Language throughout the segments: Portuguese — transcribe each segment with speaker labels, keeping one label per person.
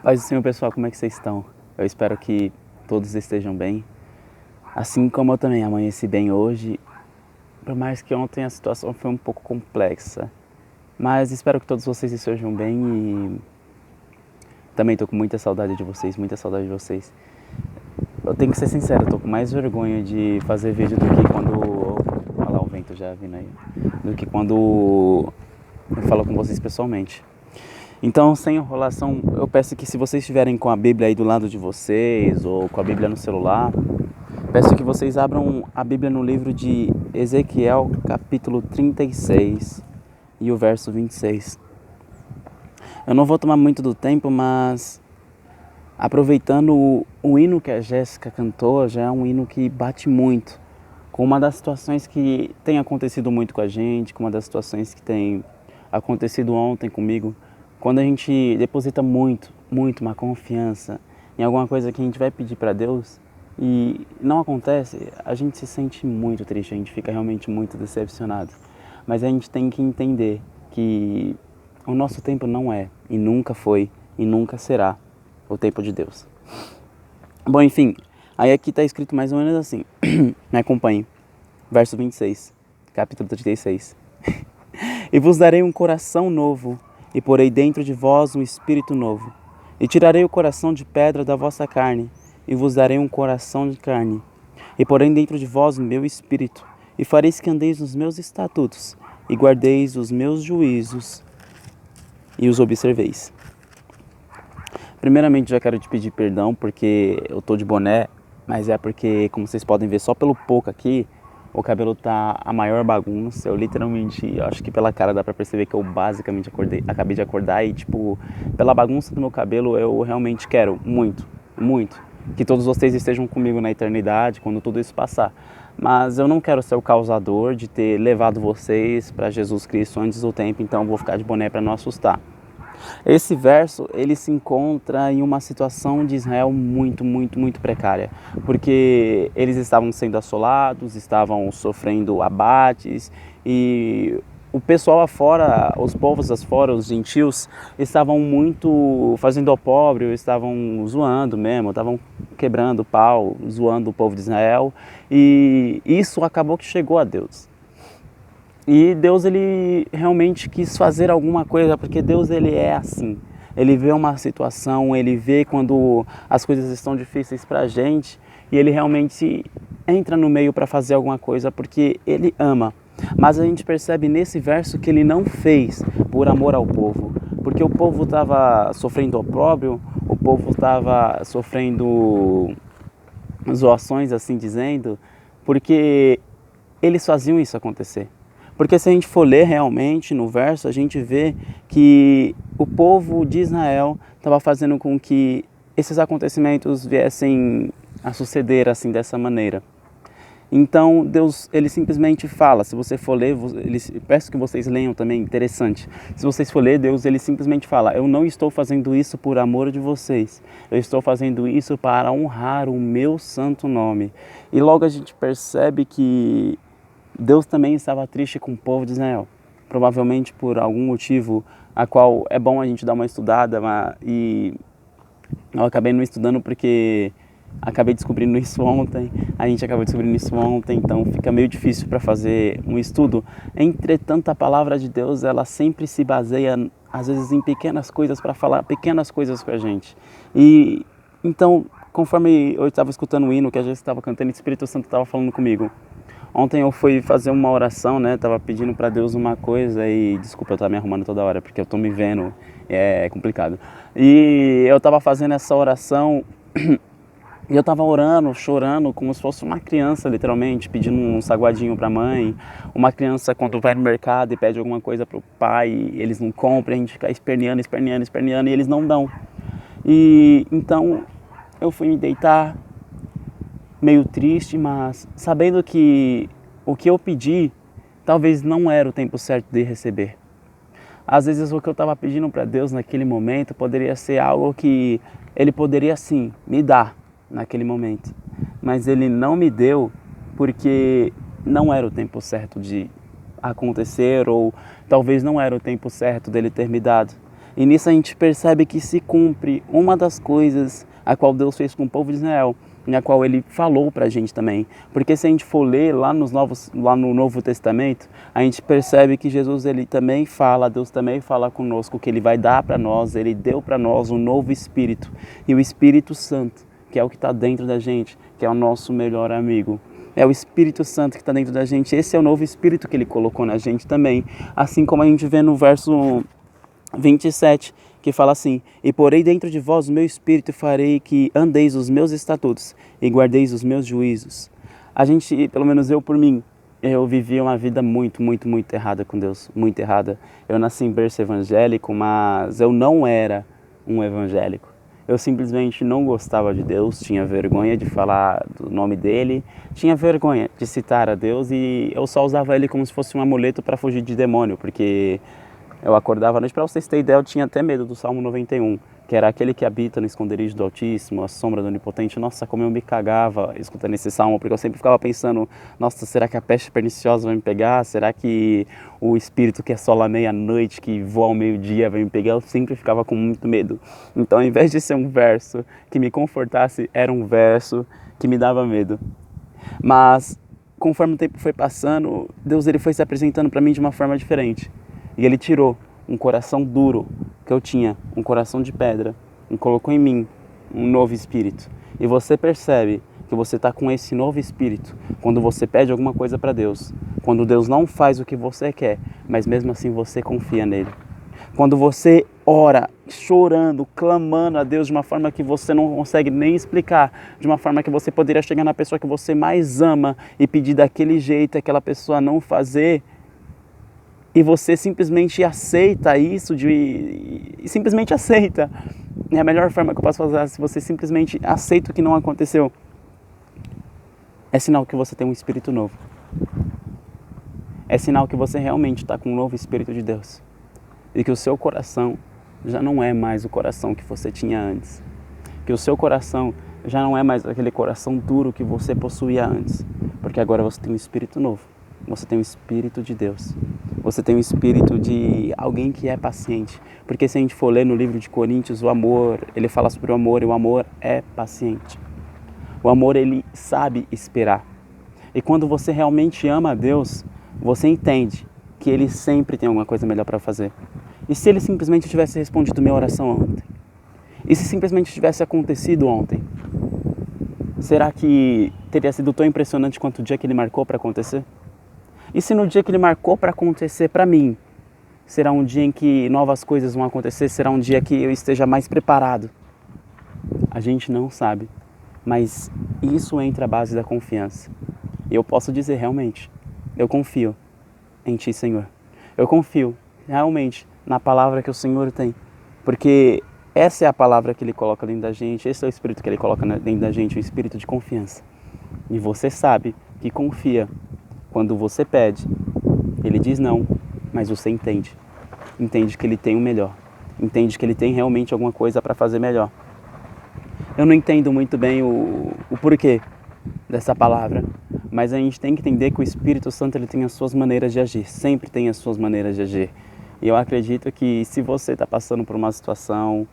Speaker 1: Paz do Senhor, pessoal, como é que vocês estão? Eu espero que todos estejam bem. Assim como eu também amanheci bem hoje, por mais que ontem a situação foi um pouco complexa. Mas espero que todos vocês estejam bem e também estou com muita saudade de vocês, muita saudade de vocês. Eu tenho que ser sincero, eu tô com mais vergonha de fazer vídeo do que quando... Olha lá o vento já vindo aí. Do que quando eu falo com vocês pessoalmente. Então, sem enrolação, eu peço que se vocês estiverem com a Bíblia aí do lado de vocês ou com a Bíblia no celular, peço que vocês abram a Bíblia no livro de Ezequiel, capítulo 36 e o verso 26. Eu não vou tomar muito do tempo, mas aproveitando o hino que a Jéssica cantou, já é um hino que bate muito com uma das situações que tem acontecido muito com a gente, com uma das situações que tem acontecido ontem comigo. Quando a gente deposita muito uma confiança em alguma coisa que a gente vai pedir para Deus e não acontece, a gente se sente muito triste, a gente fica realmente muito decepcionado. Mas a gente tem que entender que o nosso tempo não é, e nunca foi, e nunca será o tempo de Deus. Bom, enfim, aí aqui está escrito mais ou menos assim, me acompanhe, verso 26, capítulo 36. E vos darei um coração novo, e porei dentro de vós um espírito novo. E tirarei o coração de pedra da vossa carne, e vos darei um coração de carne. E porei dentro de vós o meu espírito, e fareis que andeis nos meus estatutos, e guardeis os meus juízos, e os observeis. Primeiramente, já quero te pedir perdão, porque eu tô de boné, mas é porque, como vocês podem ver só pelo pouco aqui, o cabelo tá a maior bagunça. Eu literalmente, acho que pela cara dá pra perceber que eu basicamente acabei de acordar e, tipo, pela bagunça do meu cabelo, eu realmente quero muito que todos vocês estejam comigo na eternidade, quando tudo isso passar. Mas eu não quero ser o causador de ter levado vocês para Jesus Cristo antes do tempo, então eu vou ficar de boné para não assustar. Esse verso, ele se encontra em uma situação de Israel muito precária, porque eles estavam sendo assolados, estavam sofrendo abates e o pessoal afora, os povos afora, os gentios, estavam muito fazendo opróbrio, estavam zoando mesmo, estavam quebrando o pau, zoando o povo de Israel, e isso acabou que chegou a Deus. E Deus, ele realmente quis fazer alguma coisa, porque Deus, ele é assim. Ele vê uma situação, ele vê quando as coisas estão difíceis para a gente e ele realmente entra no meio para fazer alguma coisa, porque ele ama. Mas a gente percebe nesse verso que ele não fez por amor ao povo, porque o povo estava sofrendo opróbrio, o povo estava sofrendo zoações, assim dizendo, porque eles faziam isso acontecer. Porque se a gente for ler realmente no verso, a gente vê que o povo de Israel estava fazendo com que esses acontecimentos viessem a suceder assim dessa maneira. Então Deus, ele simplesmente fala, se você for ler, peço que vocês leiam também, interessante. Se vocês for ler, Deus, ele simplesmente fala, eu não estou fazendo isso por amor de vocês, eu estou fazendo isso para honrar o meu santo nome. E logo a gente percebe que Deus também estava triste com o povo de Israel, provavelmente por algum motivo a qual é bom a gente dar uma estudada, e eu acabei não estudando porque acabei descobrindo isso ontem, a gente acabou descobrindo isso ontem, então fica meio difícil para fazer um estudo. Entretanto, a palavra de Deus, ela sempre se baseia, às vezes, em pequenas coisas para falar pequenas coisas com a gente. E então, conforme eu estava escutando o hino que a gente estava cantando, o Espírito Santo estava falando comigo. Ontem eu fui fazer uma oração, né? Tava pedindo para Deus uma coisa e... Desculpa, eu tava me arrumando toda hora, porque eu tô me vendo, é complicado. E eu tava fazendo essa oração e eu tava orando, chorando, como se fosse uma criança, literalmente, pedindo um saguadinho pra mãe. Uma criança quando vai no mercado e pede alguma coisa pro pai, e eles não compram, a gente fica esperneando, e eles não dão. E então eu fui me deitar, meio triste, mas sabendo que o que eu pedi talvez não era o tempo certo de receber. Às vezes o que eu estava pedindo para Deus naquele momento poderia ser algo que Ele poderia sim me dar naquele momento, mas Ele não me deu porque não era o tempo certo de acontecer, ou talvez não era o tempo certo dele ter me dado. E nisso a gente percebe que se cumpre uma das coisas a qual Deus fez com o povo de Israel, na qual Ele falou para a gente também. Porque se a gente for ler lá no Novo Testamento, a gente percebe que Jesus ele também fala, Deus também fala conosco, que Ele vai dar para nós, Ele deu para nós um novo Espírito. E o Espírito Santo, que é o que está dentro da gente, que é o nosso melhor amigo. É o Espírito Santo que está dentro da gente. Esse é o novo Espírito que Ele colocou na gente também. Assim como a gente vê no verso 27, que fala assim: e porei dentro de vós o meu Espírito e farei que andeis os meus estatutos e guardeis os meus juízos. A gente, pelo menos eu por mim, eu vivi uma vida muito errada com Deus, muito errada. Eu nasci em berço evangélico, mas eu não era um evangélico. Eu simplesmente não gostava de Deus, tinha vergonha de falar do nome dele, tinha vergonha de citar a Deus e eu só usava ele como se fosse um amuleto para fugir de demônio, porque eu acordava à noite, para vocês terem ideia, eu tinha até medo do Salmo 91, que era aquele que habita no esconderijo do Altíssimo, a sombra do Onipotente. Nossa, como eu me cagava escutando esse salmo, porque eu sempre ficava pensando, nossa, será que a peste perniciosa vai me pegar? Será que o espírito que assola à meia-noite, que voa ao meio-dia, vai me pegar? Eu sempre ficava com muito medo. Então, ao invés de ser um verso que me confortasse, era um verso que me dava medo. Mas, conforme o tempo foi passando, Deus ele foi se apresentando para mim de uma forma diferente. E Ele tirou um coração duro que eu tinha, um coração de pedra, e colocou em mim um novo espírito. E você percebe que você está com esse novo espírito quando você pede alguma coisa para Deus, quando Deus não faz o que você quer, mas mesmo assim você confia nele. Quando você ora, chorando, clamando a Deus de uma forma que você não consegue nem explicar, de uma forma que você poderia chegar na pessoa que você mais ama e pedir daquele jeito, aquela pessoa não fazer, e você simplesmente aceita isso, simplesmente aceita. É a melhor forma que eu posso fazer, se você simplesmente aceita o que não aconteceu, é sinal que você tem um espírito novo. É sinal que você realmente está com um novo Espírito de Deus. E que o seu coração já não é mais o coração que você tinha antes. Que o seu coração já não é mais aquele coração duro que você possuía antes. Porque agora você tem um Espírito novo. Você tem o Espírito de Deus. Você tem o Espírito de alguém que é paciente. Porque se a gente for ler no livro de Coríntios, o amor, ele fala sobre o amor, e o amor é paciente. O amor, ele sabe esperar. E quando você realmente ama a Deus, você entende que Ele sempre tem alguma coisa melhor para fazer. E se Ele simplesmente tivesse respondido minha oração ontem? E se simplesmente tivesse acontecido ontem? Será que teria sido tão impressionante quanto o dia que Ele marcou para acontecer? E se no dia que Ele marcou para acontecer para mim, será um dia em que novas coisas vão acontecer? Será um dia que eu esteja mais preparado? A gente não sabe, mas isso entra a base da confiança. E eu posso dizer realmente, eu confio em Ti, Senhor. Eu confio realmente na palavra que o Senhor tem, porque essa é a palavra que Ele coloca dentro da gente, esse é o Espírito que Ele coloca dentro da gente, o Espírito de confiança. E você sabe que confia. Quando você pede, Ele diz não, mas você entende. Entende que Ele tem o melhor. Entende que Ele tem realmente alguma coisa para fazer melhor. Eu não entendo muito bem o porquê dessa palavra, mas a gente tem que entender que o Espírito Santo ele tem as suas maneiras de agir, sempre tem as suas maneiras de agir. E eu acredito que se você está passando por uma situação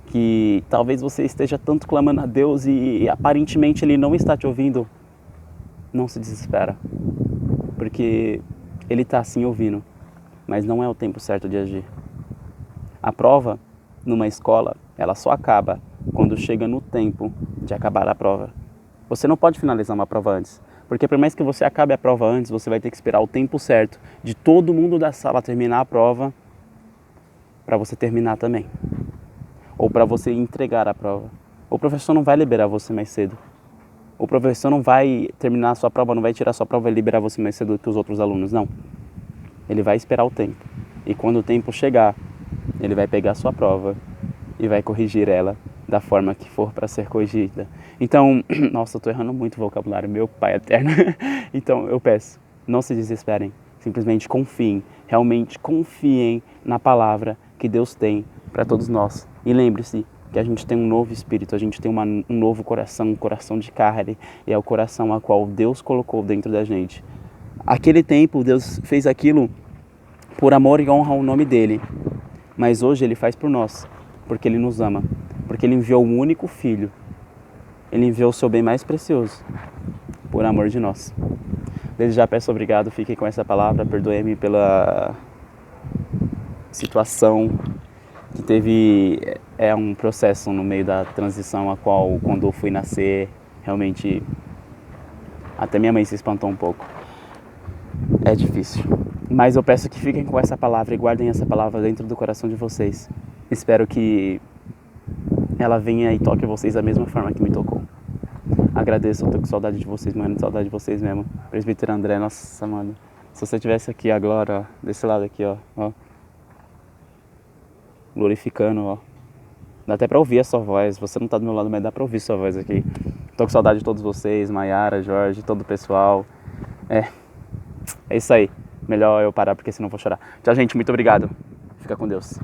Speaker 1: que talvez você esteja tanto clamando a Deus e aparentemente Ele não está te ouvindo, não se desespera, porque Ele está sim ouvindo, mas não é o tempo certo de agir. A prova numa escola, ela só acaba quando chega no tempo de acabar a prova. Você não pode finalizar uma prova antes, porque por mais que você acabe a prova antes, você vai ter que esperar o tempo certo de todo mundo da sala terminar a prova para você terminar também. Ou para você entregar a prova. O professor não vai liberar você mais cedo. O professor não vai terminar a sua prova, não vai tirar a sua prova e liberar você mais cedo que os outros alunos, não. Ele vai esperar o tempo. E quando o tempo chegar, ele vai pegar a sua prova e vai corrigir ela da forma que for para ser corrigida. Então, nossa, eu estou errando muito o vocabulário, meu Pai eterno. Então, eu peço, não se desesperem, simplesmente confiem, realmente confiem na palavra que Deus tem para todos nós. E lembre-se que a gente tem um novo espírito, a gente tem um novo coração, um coração de carne, e é o coração a qual Deus colocou dentro da gente. Aquele tempo, Deus fez aquilo por amor e honra ao nome dEle. Mas hoje Ele faz por nós, porque Ele nos ama, porque Ele enviou o único Filho. Ele enviou o seu bem mais precioso, por amor de nós. Desde já peço obrigado, fiquem com essa palavra, perdoe-me pela situação que teve, um processo no meio da transição, a qual quando eu fui nascer, realmente, até minha mãe se espantou um pouco. É difícil, mas eu peço que fiquem com essa palavra e guardem essa palavra dentro do coração de vocês. Espero que ela venha e toque vocês da mesma forma que me tocou. Agradeço, eu tô com saudade de vocês, mano, saudade de vocês mesmo. Presbítero André, nossa, mano, se você tivesse aqui agora, ó, desse lado aqui, ó, glorificando, ó. Dá até pra ouvir a sua voz, você não tá do meu lado, mas dá pra ouvir sua voz aqui. Tô com saudade de todos vocês, Maiara, Jorge, todo o pessoal. É isso aí. Melhor eu parar porque senão eu vou chorar. Tchau, gente, muito obrigado. Fica com Deus.